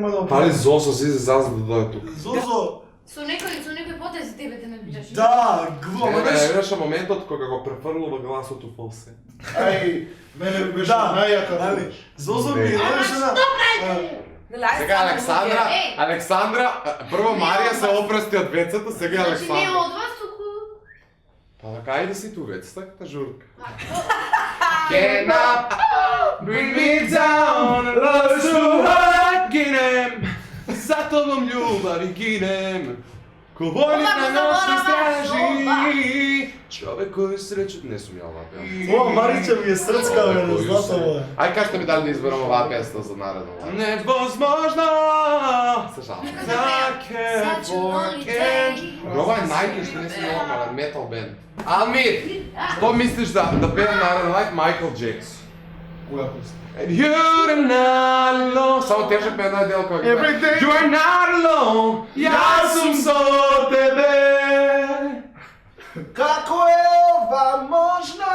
нема да Пали Зозо си зазад да дојде тук. Зозо! Со некој потези тебе те не бидаш. Да, глума, Имаше моментот кога го префрлува гласот у фалсе. Ај, мене беше Да, најака. Зозо ми беше на... Сега Александра, прво Марија се опрсти од вецата, сега Значи не Александра. од вас, туку... Па кај да си ту вецата, та журка. Get up, bring me down, love so hard, ginem, за тобом љубав и гинем. Ковојник на ношни стражи, човек кој среќу... Не сум ја оваа песна. Ова Марича ми е срцка, бе, злата ова. Ај кажете ми дали да изберам оваа песна за наредно. Невозможно! Се жалам. Ова е најки што не си нормален метал бенд. Алмир, што мислиш да пеем наредно лайк Майкл Джекс? Која песна? You're not alone. Само тежак ме една дел кога ги пеем. You're not alone. Јас сум со тебе. Како е ова можно?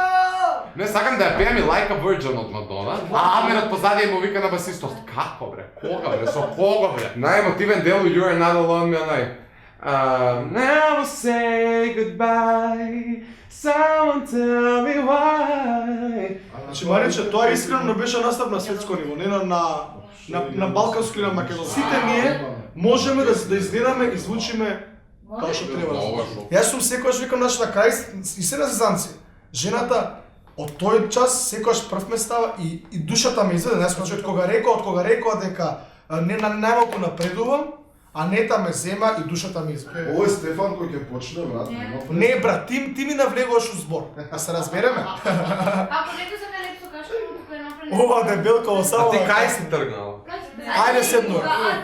Не сакам да ја пеем и Like a Virgin од Мадона. А Амерот позади му вика на басистот. Како бре? Кога бре? Со кого бре? Најемотивен дел у You're not alone ми онај. Never say goodbye. Someone tell me why. Значи Марича, тоа искрено не беше настап на светско ниво, не на балканско или на македонско. Сите ние можеме да изгледаме и звучиме како што треба. Јас сум секогаш викам на крај и се на зезанци. Жената од тој час секогаш прв ме става и душата ме изведе. Јас од кога рекоа дека не најмалку напредувам, а нета ме зема и душата ми изведе. Ој Стефан кој ќе почне, брат. Не брат, ти ми навлегуваш у збор. А се разбереме? Ако некој сака лепто кашка, тука е направено. Ова дебелкова само. А ти кај си тргнала? Ајде седно.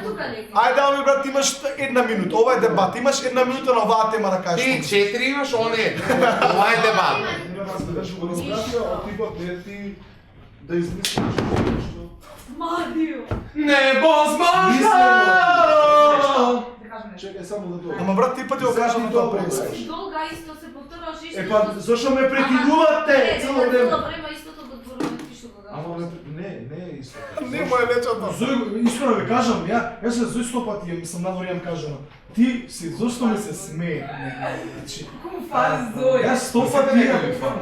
Тука леко. Ајде ми брат, имаш една минута. Ова е дебат. Имаш една минута на оваа тема да кажеш. Ти 4 имаш, он е. Ова е дебат. Не беше порнографија, од типот не ти да измислиш нешто. Мадио. Невозможно! Чекај само да дојде. Ама брат, ти пати го кажам на тоа прескаш. Долга исто се повторуваш исто. Е па зошто ме прекинувате цело време? Цело време истото го зборуваме ти што го кажеш. Ама не е исто. Не мој лечото. Зој, искрено ви кажам, јас се зој 100 пати мислам надвор јам кажано. Ти си зошто ми се смее? Значи, Кому фази Зоја? јас 100 пати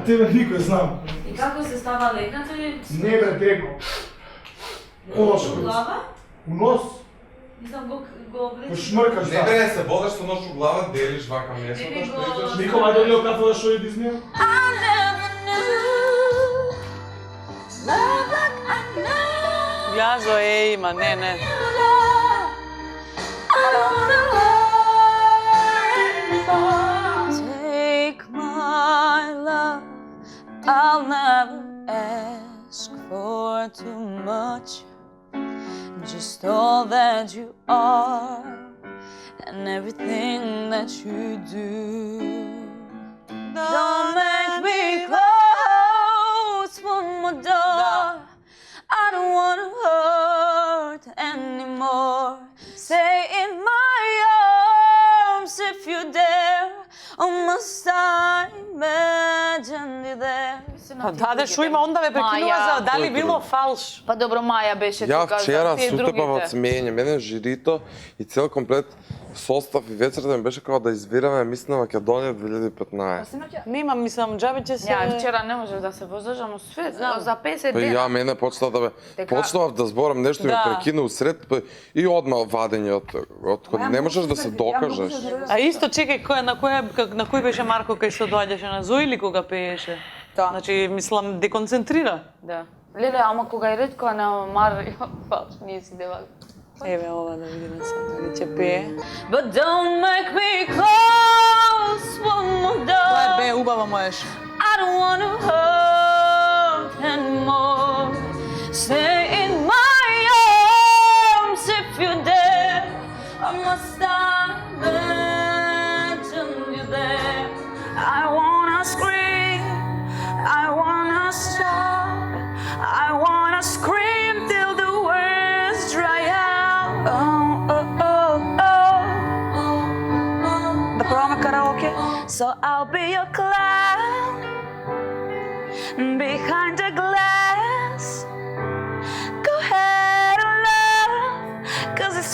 тебе никој знам. И како се става лекната? Не бре, деко. Ошко. Глава? У нос? Мислам го Шмркаш, Не бре, се водаш со нош у глава, делиш вака месото, што Никој дојде кафе да шо и Дизни? Глазо е има, не. Take my love, I'll never ask for too much. Just all that you are and everything that you do. Don't make me close one more door. I don't wanna hurt anymore. Stay in my arms if you dare. Or must I imagine you there? Да, шо има онда ве прекинува за дали било фалш. Па добро, Маја беше Ја тука вчера за тие сутепав од другите. смеење, мене жирито и цел комплет состав и вечерта ми беше како да извираме мис на Македонија 2015. Нема, мислам, џабе ќе се... Ја вчера не можев да се воздржам, све за 50 Па дена. ја мене почна да Дека- почнав да зборам нешто и ме прекина усред и одма вадење од кога не можеш да се докажеш. А исто чекај, на кој беше Марко кај што доаѓаше на Зој или кога пееше? Да. Значи, мислам, деконцентрира. Да. Леле, ама кога е ретко на Мар, фалш, ние си девали. Еве ова да видиме сега дали ќе пее. But don't make me close one more door. Тоа бе убава можеш. I don't wanna hurt anymore. Stay in my arms if you dare. I must imagine you there. I wanna scream, I wanna shout, I wanna scream till the words dry out. Да пробаме караоке? So I'll be your clown behind the glass. Go ahead and love, 'cause it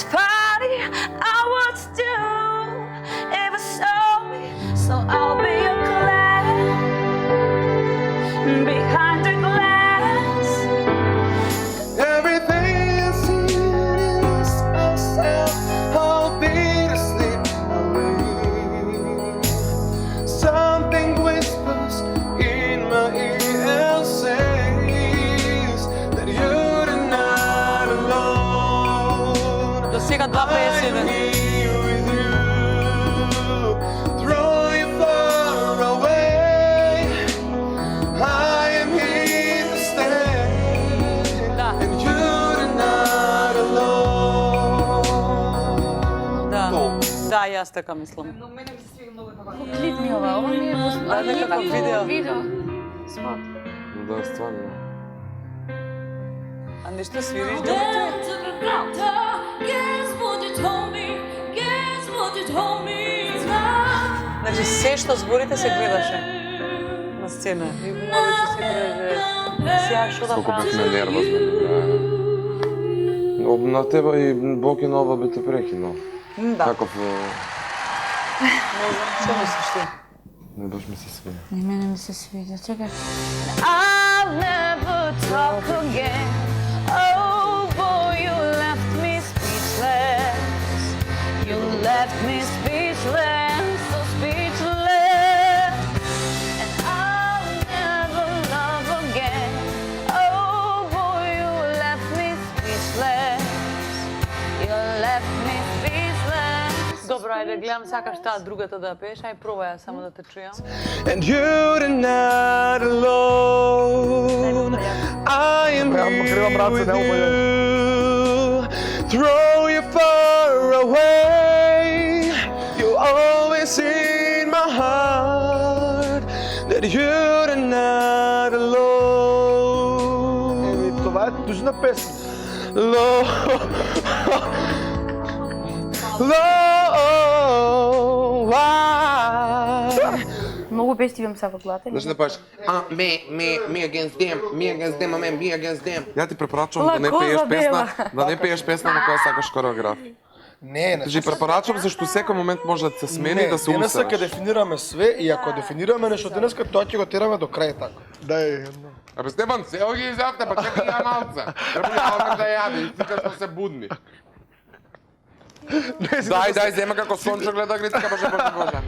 Сега 2:51. Throw you far away. I am here to stay. Да. And you're not alone. Да. Да, јас така мислам. Клип ми ова ми е Да, некако видео. Видео. Спот. Да, стварно. А нешто свириш да Значи се што зборите се гледаше на сцена. И повеќе се гледаше. Сега што да Колку правам? бевме нервозни. На тебе и Бог и нова би те прекинал. Да, Каков не знам, што мислиш ти? не баш ми се свија. И мене ми се свиѓа. Чекај. I'll never talk again. Oh boy, you left me speechless. You left me speechless, so speechless. And I'll never love again. Oh boy, you left me speechless. You left me speechless. Добро, ајде, гледам сакаш таа другата да ја пееш, ај пробај ја само да те чујам. And you're not alone. I am here with you. Throw you far away. You always in my heart. That you're not alone. Това е тужна песен. Многу песни имам сега во главата. Знаеш да паш? Me against them, me against them, me against them. Ја ти препорачувам да не Лако пееш забела. песна, да не пееш песна на која сакаш хореограф. Не, Ти препорачувам зашто секој момент може да се смени и да се денеска ќе усереш. дефинираме све и ако дефинираме нешто денеска, тоа ќе го тераме до крај така. Дај едно. Абе Стефан, цел ги изјавте, па чекай ја малце. Треба ја да јави, сите што се будни. Дај, зема како сончо гледа Грицка, боже.